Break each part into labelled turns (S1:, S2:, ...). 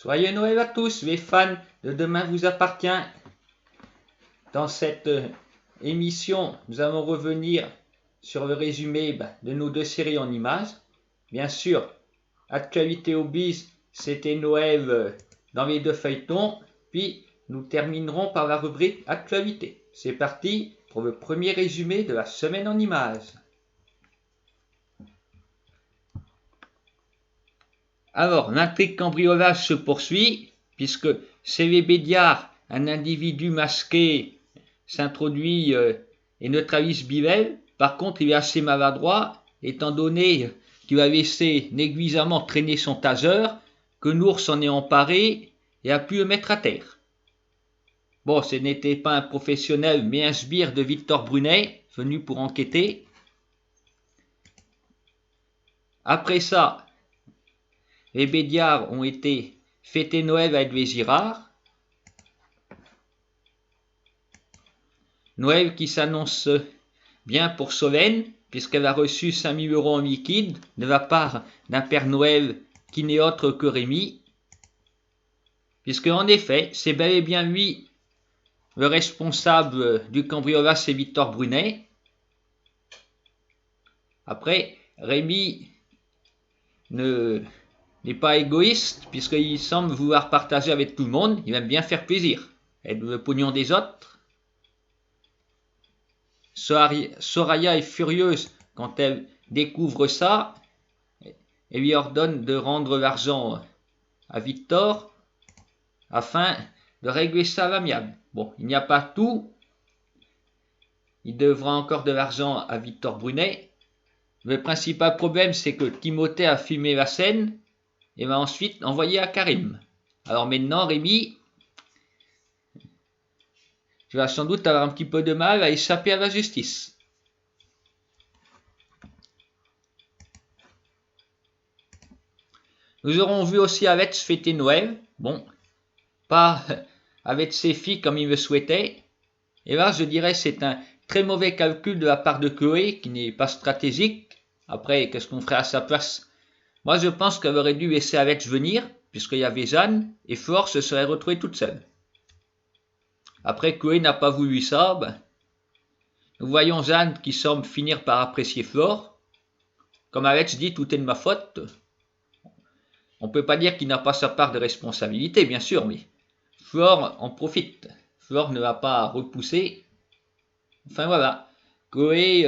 S1: Joyeux Noël à tous, les fans de Demain vous appartient. Dans cette émission, nous allons revenir sur le résumé de nos deux séries en images. Bien sûr, Actualité oblige, c'était Noël dans les deux feuilletons. Puis, nous terminerons par la rubrique Actualité. C'est parti pour le premier résumé de la semaine en images. Alors, l'intrigue cambriolage se poursuit, puisque C.V. Bédiard, un individu masqué, s'introduit et neutralise Bivelle. Par contre, il est assez maladroit, étant donné qu'il a laissé négligemment traîner son taser, que Nour s'en est emparé et a pu le mettre à terre. Bon, ce n'était pas un professionnel, mais un sbire de Victor Brunet, venu pour enquêter. Après ça, les Bédiards ont été fêter Noël avec les Girards. Noël qui s'annonce bien pour Solène, puisqu'elle a reçu 5 000 € en liquide de la part d'un Père Noël qui n'est autre que Rémi. Puisque en effet, c'est bel et bien lui le responsable du cambriolage, c'est Victor Brunet. Après, Rémi n'est pas égoïste, puisqu'il semble vouloir partager avec tout le monde, il aime bien faire plaisir, et le pognon des autres. Soraya est furieuse quand elle découvre ça, et lui ordonne de rendre l'argent à Victor, afin de régler ça à l'amiable. Bon, il n'y a pas tout, il devra encore de l'argent à Victor Brunet. Le principal problème, c'est que Timothée a filmé la scène, et va ensuite envoyer à Karim. Alors maintenant, Rémi, tu vas sans doute avoir un petit peu de mal à échapper à la justice. Nous aurons vu aussi Alex fêter Noël. Bon, pas avec ses filles comme il le souhaitait. Et là, je dirais c'est un très mauvais calcul de la part de Chloé, qui n'est pas stratégique. Après, qu'est-ce qu'on ferait à sa place? Moi, je pense qu'elle aurait dû laisser Alex venir, puisqu'il y avait Jeanne, et Flore se serait retrouvée toute seule. Après, Chloé n'a pas voulu ça. Nous voyons Jeanne qui semble finir par apprécier Flore. Comme Alex dit, tout est de ma faute. On ne peut pas dire qu'il n'a pas sa part de responsabilité, bien sûr, mais Flore en profite. Flore ne va pas repousser. Enfin voilà, Chloé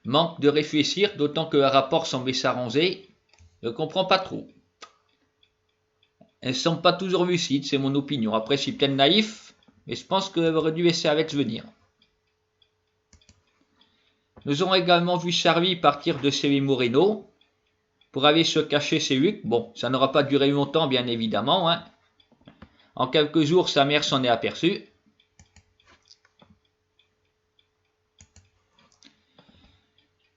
S1: manque de réfléchir, d'autant que le rapport semblait s'arranger. Je ne comprends pas trop. Elle ne semble pas toujours lucide, c'est mon opinion. Après, je suis peut-être naïf, mais je pense qu'elle aurait dû laisser Alex venir. Nous aurons également vu Charlie partir de chez les Moreno pour aller se cacher chez Luc. Bon, ça n'aura pas duré longtemps, bien évidemment. En quelques jours, sa mère s'en est aperçue.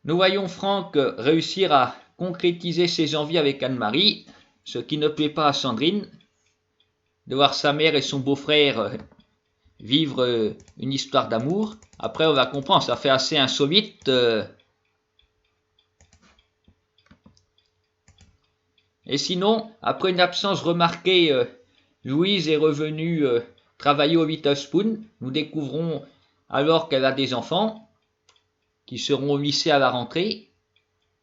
S1: Nous voyons Franck réussir à concrétiser ses envies avec Anne-Marie, ce qui ne plaît pas à Sandrine, de voir sa mère et son beau-frère vivre une histoire d'amour. Après, on va comprendre, ça fait assez insolite. Et sinon, après une absence remarquée, Louise est revenue travailler au Little Spoon. Nous découvrons alors qu'elle a des enfants qui seront au lycée à la rentrée,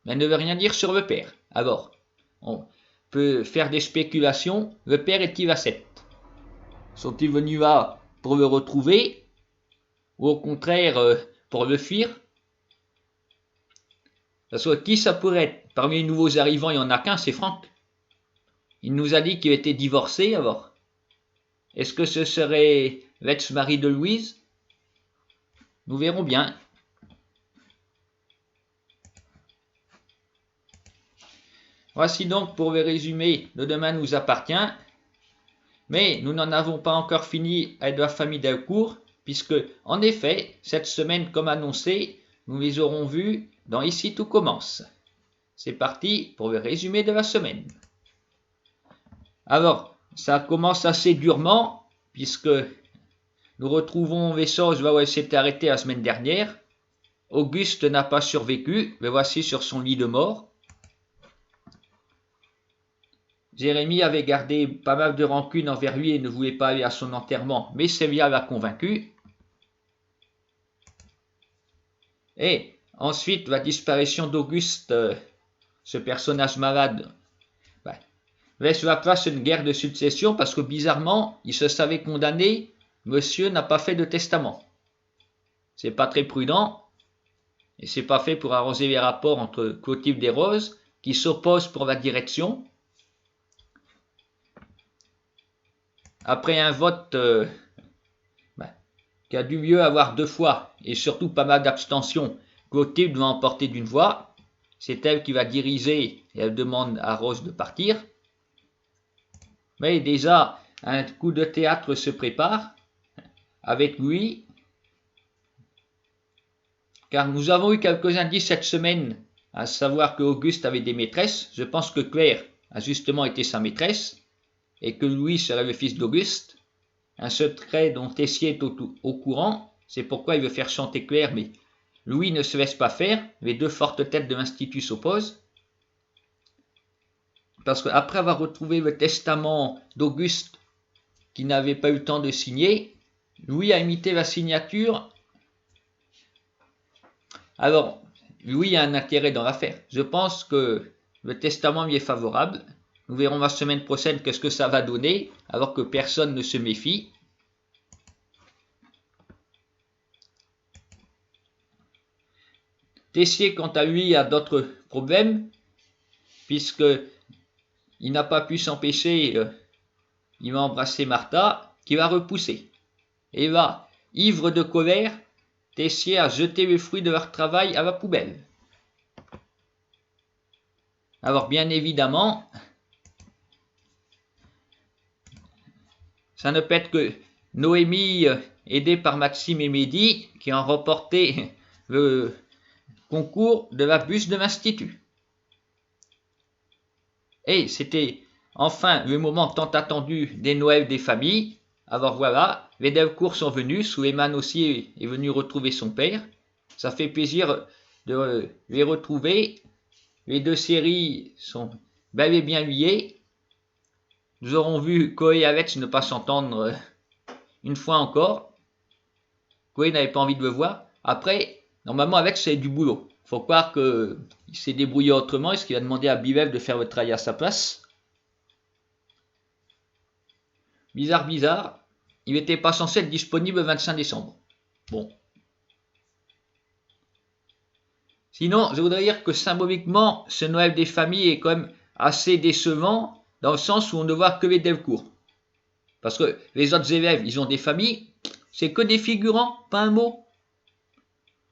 S1: mais elle ne veut rien dire sur le père. Alors, on peut faire des spéculations. Le père est-il ascète? Sont-ils venus là pour le retrouver, ou au contraire pour le fuir? Parce que qui ça pourrait être? Parmi les nouveaux arrivants, il n'y en a qu'un, c'est Franck. Il nous a dit qu'il était divorcé, alors. Est-ce que ce serait l'ex-mari de Louise? Nous verrons bien. Voici donc pour le résumé de Demain nous appartient. Mais nous n'en avons pas encore fini avec la famille Delcourt, puisque, en effet, cette semaine, comme annoncé, nous les aurons vus dans Ici tout commence. C'est parti pour le résumé de la semaine. Alors, ça commence assez durement, puisque nous retrouvons les choses là où elle s'était arrêtée la semaine dernière. Auguste n'a pas survécu, le voici sur son lit de mort. Jérémie avait gardé pas mal de rancune envers lui et ne voulait pas aller à son enterrement, mais Sévia l'a convaincu. Et ensuite, la disparition d'Auguste, ce personnage malade, laisse la place à une guerre de succession parce que bizarrement, il se savait condamné, monsieur n'a pas fait de testament. C'est pas très prudent, et c'est pas fait pour arroser les rapports entre Clotilde et Rose, qui s'opposent pour la direction. Après un vote qui a dû lieu avoir 2 fois, et surtout pas mal d'abstentions, Clotilde doit emporter d'une voix. C'est elle qui va diriger, et elle demande à Rose de partir. Mais déjà, un coup de théâtre se prépare avec lui, car nous avons eu quelques indices cette semaine, à savoir que Auguste avait des maîtresses. Je pense que Claire a justement été sa maîtresse, et que Louis serait le fils d'Auguste. Un secret dont Tessier est au courant, c'est pourquoi il veut faire chanter Claire, mais Louis ne se laisse pas faire, les 2 fortes têtes de l'Institut s'opposent. Parce qu'après avoir retrouvé le testament d'Auguste, qui n'avait pas eu le temps de signer, Louis a imité la signature. Alors, Louis a un intérêt dans l'affaire. Je pense que le testament lui est favorable. Nous verrons la semaine prochaine qu'est-ce que ça va donner, alors que personne ne se méfie. Tessier, quant à lui, a d'autres problèmes, puisqu'il n'a pas pu s'empêcher, il va embrasser Martha, qui va repousser. Et là, ivre de colère, Tessier a jeté le fruit de leur travail à la poubelle. Alors bien évidemment, ça ne peut être que Noémie, aidée par Maxime et Mehdi, qui ont remporté le concours de la bûche de l'Institut. Et c'était enfin le moment tant attendu des Noëls des familles. Alors voilà, les Delcourt sont venus, Suleiman aussi est venu retrouver son père. Ça fait plaisir de les retrouver. Les 2 séries sont bel et bien liées. Nous aurons vu Koé et Alex ne pas s'entendre une fois encore. Koé n'avait pas envie de le voir. Après, normalement Alex c'est du boulot. Faut croire qu'il s'est débrouillé autrement. Est-ce qu'il a demandé à Bivel de faire le travail à sa place? Bizarre. Il n'était pas censé être disponible le 25 décembre. Bon. Sinon, je voudrais dire que symboliquement, ce Noël des familles est quand même assez décevant, dans le sens où on ne voit que les Delcourt. Parce que les autres élèves, ils ont des familles, c'est que des figurants, pas un mot.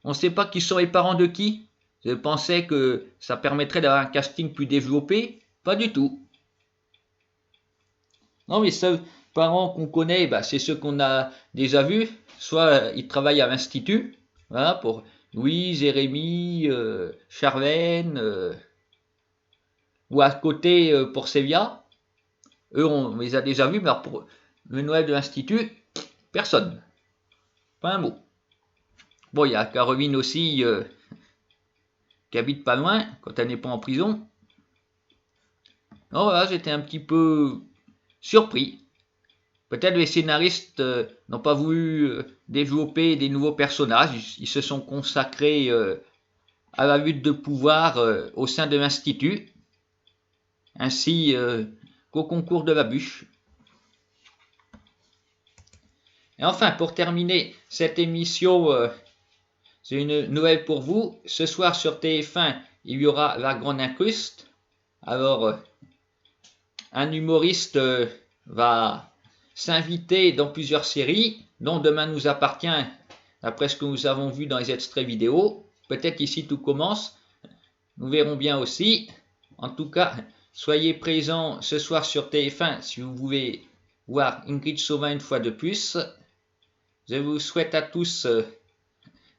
S1: On ne sait pas qui sont les parents de qui. Je pensais que ça permettrait d'avoir un casting plus développé. Pas du tout. Non, les seuls parents qu'on connaît, c'est ceux qu'on a déjà vus. Soit ils travaillent à l'Institut, voilà, pour Louise, Jérémie, Charlène, ou à côté pour Sévia. Eux, on les a déjà vus, mais alors pour le Noël de l'Institut, personne. Pas un mot. Bon, il y a Caroline aussi, qui habite pas loin, quand elle n'est pas en prison. Non, voilà, j'étais un petit peu surpris. Peut-être les scénaristes n'ont pas voulu développer des nouveaux personnages, ils se sont consacrés à la lutte de pouvoir au sein de l'Institut, ainsi qu'au concours de la bûche. Et enfin, pour terminer cette émission, c'est une Noël pour vous. Ce soir sur TF1, il y aura La Grande Incruste. Alors, un humoriste va s'inviter dans plusieurs séries, dont Demain nous appartient, d'après ce que nous avons vu dans les extraits vidéo. Peut-être ici tout commence, nous verrons bien aussi. En tout cas, soyez présents ce soir sur TF1 si vous voulez voir Ingrid Chauvin une fois de plus. Je vous souhaite à tous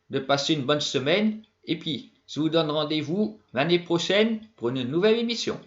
S1: de passer une bonne semaine, et puis je vous donne rendez-vous l'année prochaine pour une nouvelle émission.